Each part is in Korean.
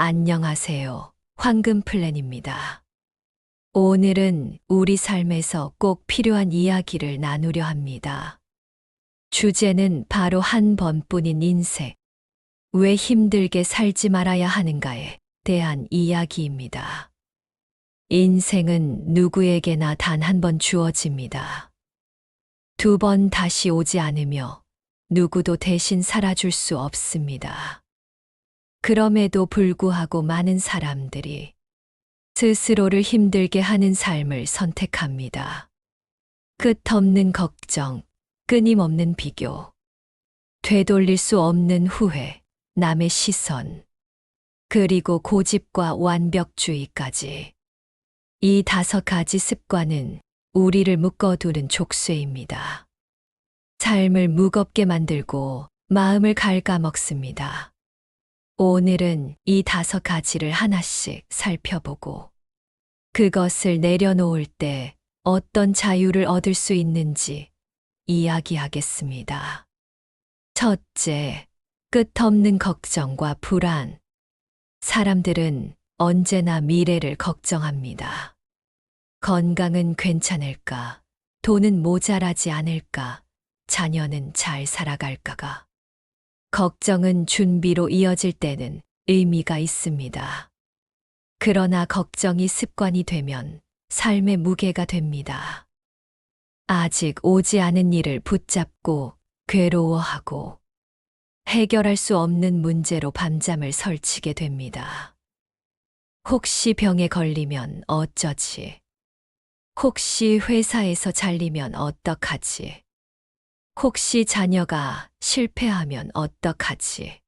안녕하세요. 황금 플랜입니다. 오늘은 우리 삶에서 꼭 필요한 이야기를 나누려 합니다. 주제는 바로 한 번뿐인 인생. 왜 힘들게 살지 말아야 하는가에 대한 이야기입니다. 인생은 누구에게나 단 한 번 주어집니다. 두 번 다시 오지 않으며 누구도 대신 살아줄 수 없습니다. 그럼에도 불구하고 많은 사람들이 스스로를 힘들게 하는 삶을 선택합니다. 끝없는 걱정, 끊임없는 비교, 되돌릴 수 없는 후회, 남의 시선, 그리고 고집과 완벽주의까지. 이 5가지 습관은 우리를 묶어두는 족쇄입니다. 삶을 무겁게 만들고 마음을 갉아먹습니다. 오늘은 이 5가지를 하나씩 살펴보고 그것을 내려놓을 때 어떤 자유를 얻을 수 있는지 이야기하겠습니다. 첫째, 끝없는 걱정과 불안. 사람들은 언제나 미래를 걱정합니다. 건강은 괜찮을까? 돈은 모자라지 않을까? 자녀는 잘 살아갈까가. 걱정은 준비로 이어질 때는 의미가 있습니다. 그러나 걱정이 습관이 되면 삶의 무게가 됩니다. 아직 오지 않은 일을 붙잡고 괴로워하고 해결할 수 없는 문제로 밤잠을 설치게 됩니다. 혹시 병에 걸리면 어쩌지? 혹시 회사에서 잘리면 어떡하지? 혹시 자녀가 실패하면 어떡하지?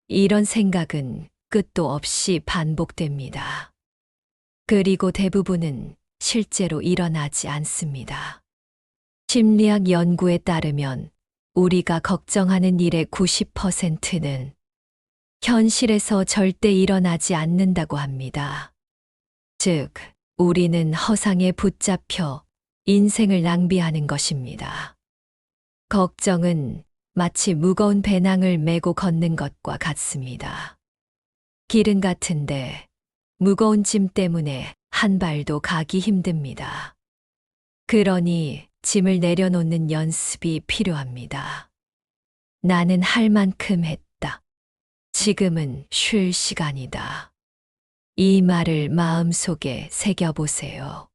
이런 생각은 끝도 없이 반복됩니다. 그리고 대부분은 실제로 일어나지 않습니다. 심리학 연구에 따르면 우리가 걱정하는 일의 90%는 현실에서 절대 일어나지 않는다고 합니다. 즉, 우리는 허상에 붙잡혀 인생을 낭비하는 것입니다. 걱정은 마치 무거운 배낭을 메고 걷는 것과 같습니다. 길은 같은데 무거운 짐 때문에 한 발도 가기 힘듭니다. 그러니 짐을 내려놓는 연습이 필요합니다. 나는 할 만큼 했다. 지금은 쉴 시간이다. 이 말을 마음속에 새겨보세요.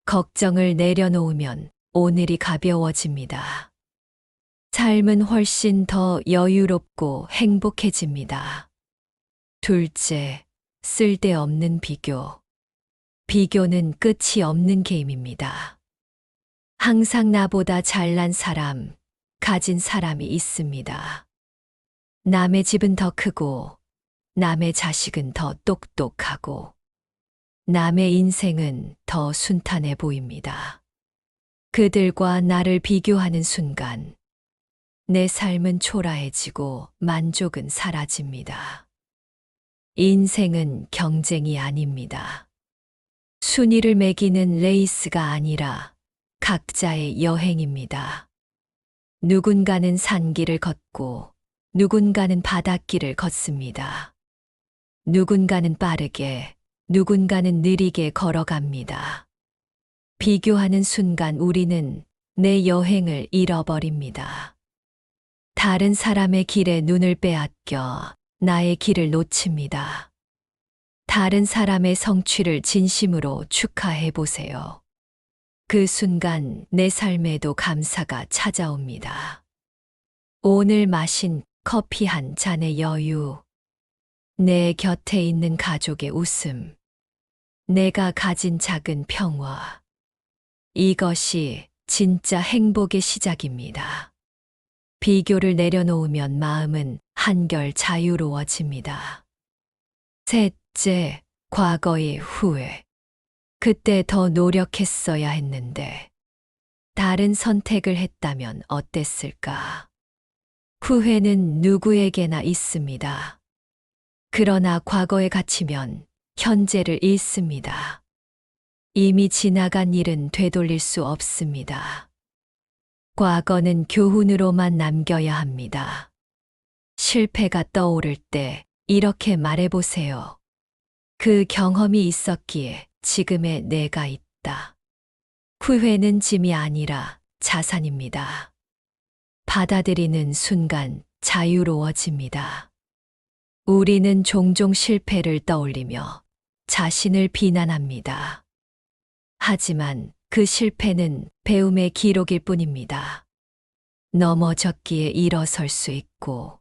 걱정을 내려놓으면 오늘이 가벼워집니다. 삶은 훨씬 더 여유롭고 행복해집니다. 둘째, 쓸데없는 비교. 비교는 끝이 없는 게임입니다. 항상 나보다 잘난 사람, 가진 사람이 있습니다. 남의 집은 더 크고, 남의 자식은 더 똑똑하고, 남의 인생은 더 순탄해 보입니다. 그들과 나를 비교하는 순간, 내 삶은 초라해지고 만족은 사라집니다. 인생은 경쟁이 아닙니다. 순위를 매기는 레이스가 아니라 각자의 여행입니다. 누군가는 산길을 걷고 누군가는 바닷길을 걷습니다. 누군가는 빠르게, 누군가는 느리게 걸어갑니다. 비교하는 순간 우리는 내 여행을 잃어버립니다. 다른 사람의 길에 눈을 빼앗겨 나의 길을 놓칩니다. 다른 사람의 성취를 진심으로 축하해 보세요. 그 순간 내 삶에도 감사가 찾아옵니다. 오늘 마신 커피 한 잔의 여유, 내 곁에 있는 가족의 웃음, 내가 가진 작은 평화. 이것이 진짜 행복의 시작입니다. 비교를 내려놓으면 마음은 한결 자유로워집니다. 셋째, 과거의 후회. 그때 더 노력했어야 했는데, 다른 선택을 했다면 어땠을까? 후회는 누구에게나 있습니다. 그러나 과거에 갇히면 현재를 잃습니다. 이미 지나간 일은 되돌릴 수 없습니다. 과거는 교훈으로만 남겨야 합니다. 실패가 떠오를 때 이렇게 말해보세요. 그 경험이 있었기에 지금의 내가 있다. 후회는 짐이 아니라 자산입니다. 받아들이는 순간 자유로워집니다. 우리는 종종 실패를 떠올리며 자신을 비난합니다. 하지만 그 실패는 배움의 기록일 뿐입니다. 넘어졌기에 일어설 수 있고,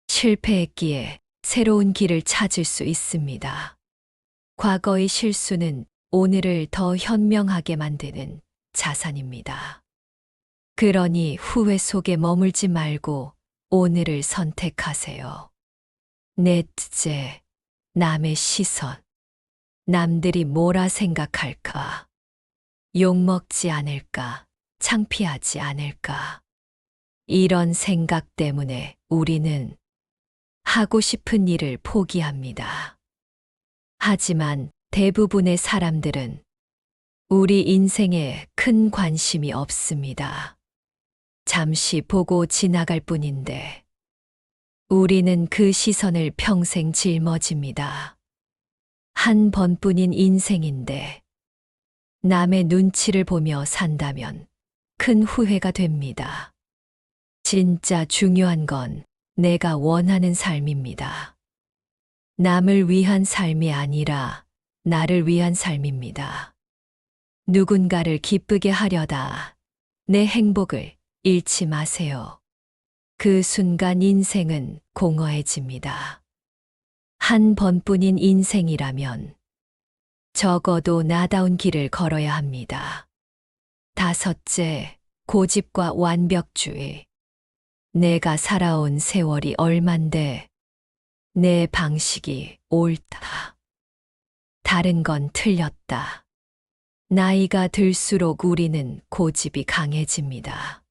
실패했기에 새로운 길을 찾을 수 있습니다. 과거의 실수는 오늘을 더 현명하게 만드는 자산입니다. 그러니 후회 속에 머물지 말고 오늘을 선택하세요. 넷째, 남의 시선. 남들이 뭐라 생각할까? 욕먹지 않을까? 창피하지 않을까? 이런 생각 때문에 우리는 하고 싶은 일을 포기합니다. 하지만 대부분의 사람들은 우리 인생에 큰 관심이 없습니다. 잠시 보고 지나갈 뿐인데 우리는 그 시선을 평생 짊어집니다. 한 번뿐인 인생인데 남의 눈치를 보며 산다면 큰 후회가 됩니다. 진짜 중요한 건 내가 원하는 삶입니다. 남을 위한 삶이 아니라 나를 위한 삶입니다. 누군가를 기쁘게 하려다 내 행복을 잃지 마세요. 그 순간 인생은 공허해집니다. 한 번뿐인 인생이라면 적어도 나다운 길을 걸어야 합니다. 다섯째, 고집과 완벽주의. 내가 살아온 세월이 얼만데 내 방식이 옳다. 다른 건 틀렸다. 나이가 들수록 우리는 고집이 강해집니다.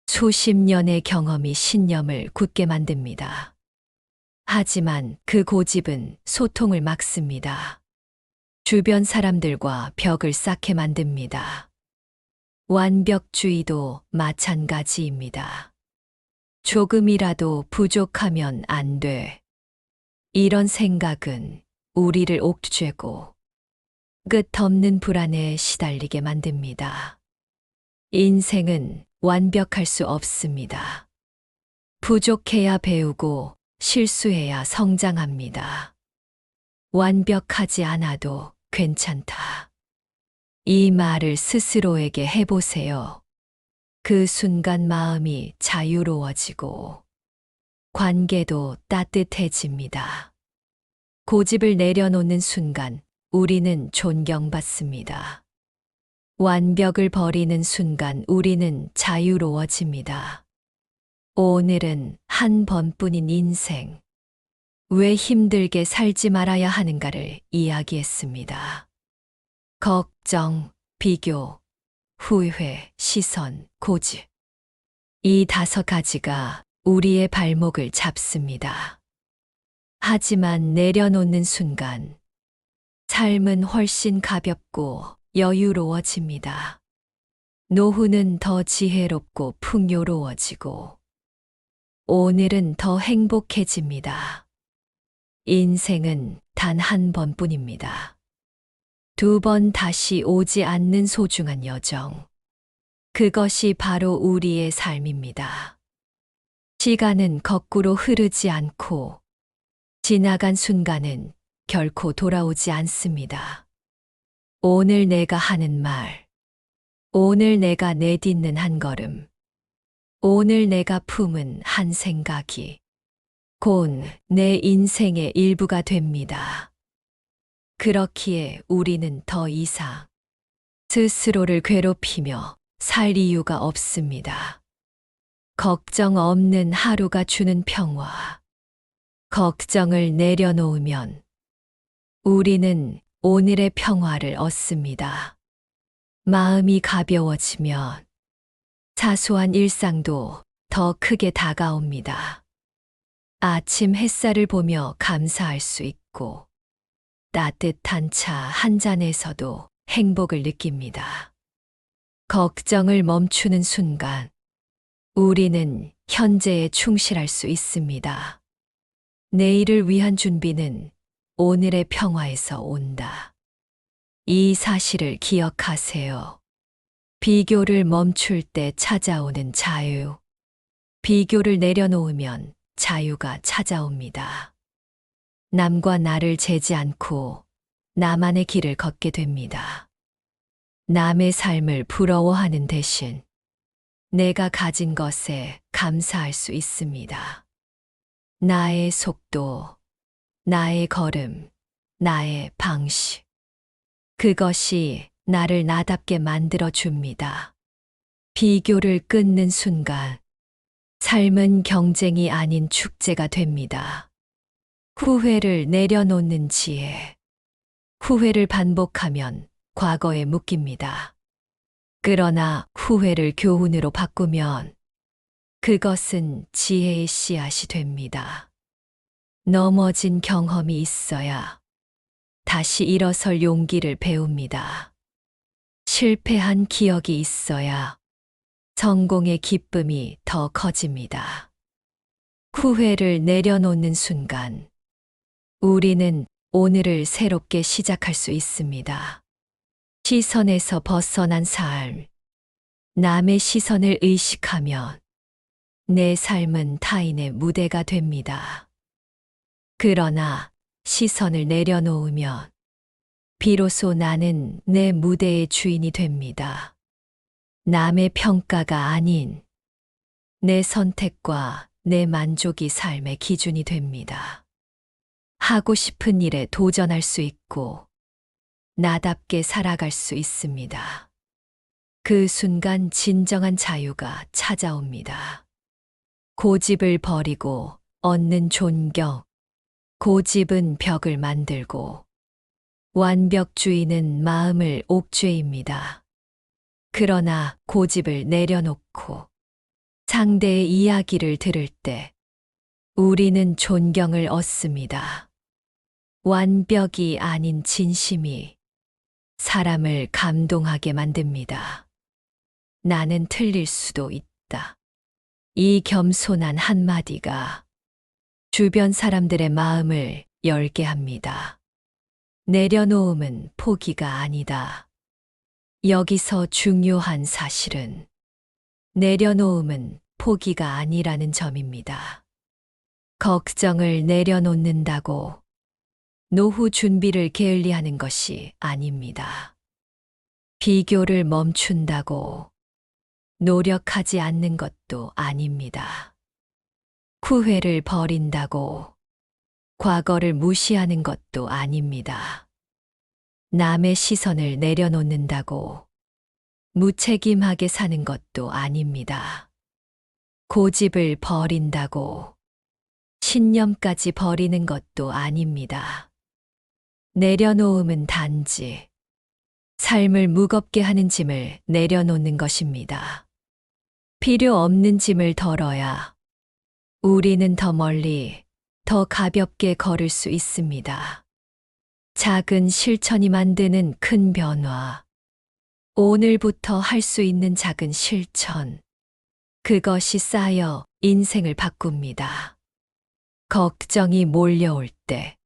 수십 년의 경험이 신념을 굳게 만듭니다. 하지만 그 고집은 소통을 막습니다. 주변 사람들과 벽을 쌓게 만듭니다. 완벽주의도 마찬가지입니다. 조금이라도 부족하면 안 돼. 이런 생각은 우리를 옥죄고 끝없는 불안에 시달리게 만듭니다. 인생은 완벽할 수 없습니다. 부족해야 배우고 실수해야 성장합니다. 완벽하지 않아도 괜찮다. 이 말을 스스로에게 해보세요. 그 순간 마음이 자유로워지고 관계도 따뜻해집니다. 고집을 내려놓는 순간 우리는 존경받습니다. 완벽을 버리는 순간 우리는 자유로워집니다. 오늘은 한 번뿐인 인생. 왜 힘들게 살지 말아야 하는가를 이야기했습니다. 걱정, 비교, 후회, 시선, 고집. 이 5가지가 우리의 발목을 잡습니다. 하지만 내려놓는 순간 삶은 훨씬 가볍고 여유로워집니다. 노후는 더 지혜롭고 풍요로워지고 오늘은 더 행복해집니다. 인생은 단 한 번뿐입니다. 2번 다시 오지 않는 소중한 여정. 그것이 바로 우리의 삶입니다. 시간은 거꾸로 흐르지 않고 지나간 순간은 결코 돌아오지 않습니다. 오늘 내가 하는 말, 오늘 내가 내딛는 한 걸음, 오늘 내가 품은 한 생각이 곧 내 인생의 일부가 됩니다. 그렇기에 우리는 더 이상 스스로를 괴롭히며 살 이유가 없습니다. 걱정 없는 하루가 주는 평화. 걱정을 내려놓으면 우리는 오늘의 평화를 얻습니다. 마음이 가벼워지면 사소한 일상도 더 크게 다가옵니다. 아침 햇살을 보며 감사할 수 있고 따뜻한 차 한 잔에서도 행복을 느낍니다. 걱정을 멈추는 순간 우리는 현재에 충실할 수 있습니다. 내일을 위한 준비는 오늘의 평화에서 온다. 이 사실을 기억하세요. 비교를 멈출 때 찾아오는 자유. 비교를 내려놓으면 자유가 찾아옵니다. 남과 나를 재지 않고 나만의 길을 걷게 됩니다. 남의 삶을 부러워하는 대신 내가 가진 것에 감사할 수 있습니다. 나의 속도, 나의 걸음, 나의 방식. 그것이 나를 나답게 만들어 줍니다. 비교를 끊는 순간, 삶은 경쟁이 아닌 축제가 됩니다. 후회를 내려놓는 지혜. 후회를 반복하면 과거에 묶입니다. 그러나 후회를 교훈으로 바꾸면 그것은 지혜의 씨앗이 됩니다. 넘어진 경험이 있어야 다시 일어설 용기를 배웁니다. 실패한 기억이 있어야 성공의 기쁨이 더 커집니다. 후회를 내려놓는 순간 우리는 오늘을 새롭게 시작할 수 있습니다. 시선에서 벗어난 삶. 남의 시선을 의식하면 내 삶은 타인의 무대가 됩니다. 그러나 시선을 내려놓으면 비로소 나는 내 무대의 주인이 됩니다. 남의 평가가 아닌 내 선택과 내 만족이 삶의 기준이 됩니다. 하고 싶은 일에 도전할 수 있고 나답게 살아갈 수 있습니다. 그 순간 진정한 자유가 찾아옵니다. 고집을 버리고 얻는 존경. 고집은 벽을 만들고 완벽주의는 마음을 옥죄입니다. 그러나 고집을 내려놓고 상대의 이야기를 들을 때 우리는 존경을 얻습니다. 완벽이 아닌 진심이 사람을 감동하게 만듭니다. 나는 틀릴 수도 있다. 이 겸손한 한마디가 주변 사람들의 마음을 열게 합니다. 내려놓음은 포기가 아니다. 여기서 중요한 사실은 내려놓음은 포기가 아니라는 점입니다. 걱정을 내려놓는다고 노후 준비를 게을리하는 것이 아닙니다. 비교를 멈춘다고 노력하지 않는 것도 아닙니다. 후회를 버린다고 과거를 무시하는 것도 아닙니다. 남의 시선을 내려놓는다고 무책임하게 사는 것도 아닙니다. 고집을 버린다고 신념까지 버리는 것도 아닙니다. 내려놓음은 단지 삶을 무겁게 하는 짐을 내려놓는 것입니다. 필요 없는 짐을 덜어야 우리는 더 멀리, 더 가볍게 걸을 수 있습니다. 작은 실천이 만드는 큰 변화. 오늘부터 할 수 있는 작은 실천. 그것이 쌓여 인생을 바꿉니다. 걱정이 몰려올 때,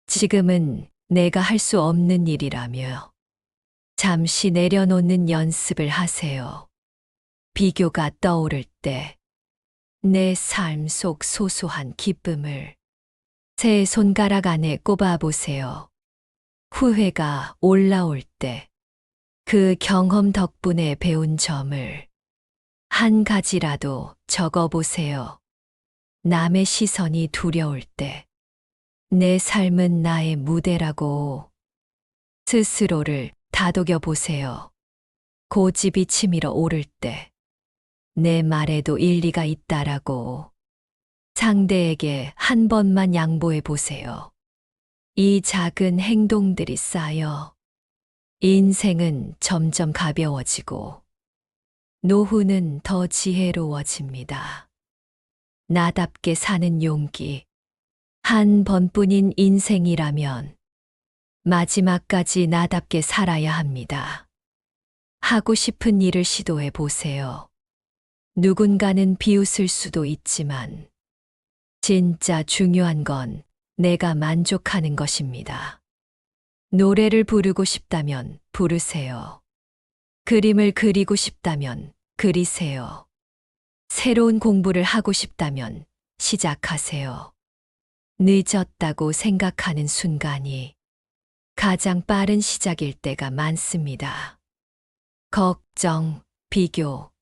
지금은 내가 할 수 없는 일이라며 잠시 내려놓는 연습을 하세요. 비교가 떠오를 때, 내 삶 속 소소한 기쁨을 새 손가락 안에 꼽아보세요. 후회가 올라올 때 그 경험 덕분에 배운 점을 한 가지라도 적어보세요. 남의 시선이 두려울 때 내 삶은 나의 무대라고 스스로를 다독여 보세요. 고집이 치밀어 오를 때 내 말에도 일리가 있다라고 상대에게 한 번만 양보해 보세요. 이 작은 행동들이 쌓여 인생은 점점 가벼워지고 노후는 더 지혜로워집니다. 나답게 사는 용기. 한 번뿐인 인생이라면 마지막까지 나답게 살아야 합니다. 하고 싶은 일을 시도해 보세요. 누군가는 비웃을 수도 있지만 진짜 중요한 건 내가 만족하는 것입니다. 노래를 부르고 싶다면 부르세요. 그림을 그리고 싶다면 그리세요. 새로운 공부를 하고 싶다면 시작하세요. 늦었다고 생각하는 순간이 가장 빠른 시작일 때가 많습니다. 걱정, 비교,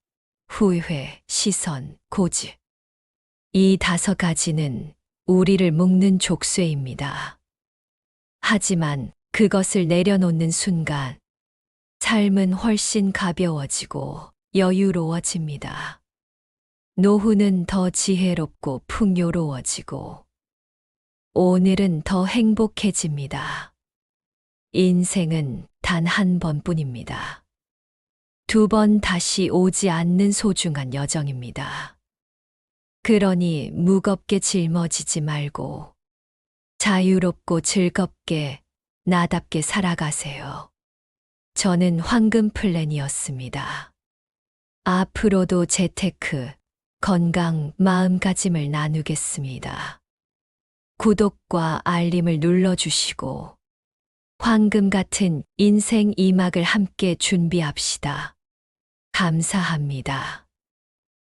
후회, 시선, 고집. 이 5가지는 우리를 묶는 족쇄입니다. 하지만 그것을 내려놓는 순간 삶은 훨씬 가벼워지고 여유로워집니다. 노후는 더 지혜롭고 풍요로워지고 오늘은 더 행복해집니다. 인생은 단 한 번뿐입니다. 2번 다시 오지 않는 소중한 여정입니다. 그러니 무겁게 짊어지지 말고 자유롭고 즐겁게 나답게 살아가세요. 저는 황금 플랜이었습니다. 앞으로도 재테크, 건강, 마음가짐을 나누겠습니다. 구독과 알림을 눌러주시고 황금 같은 인생 2막을 함께 준비합시다. 감사합니다.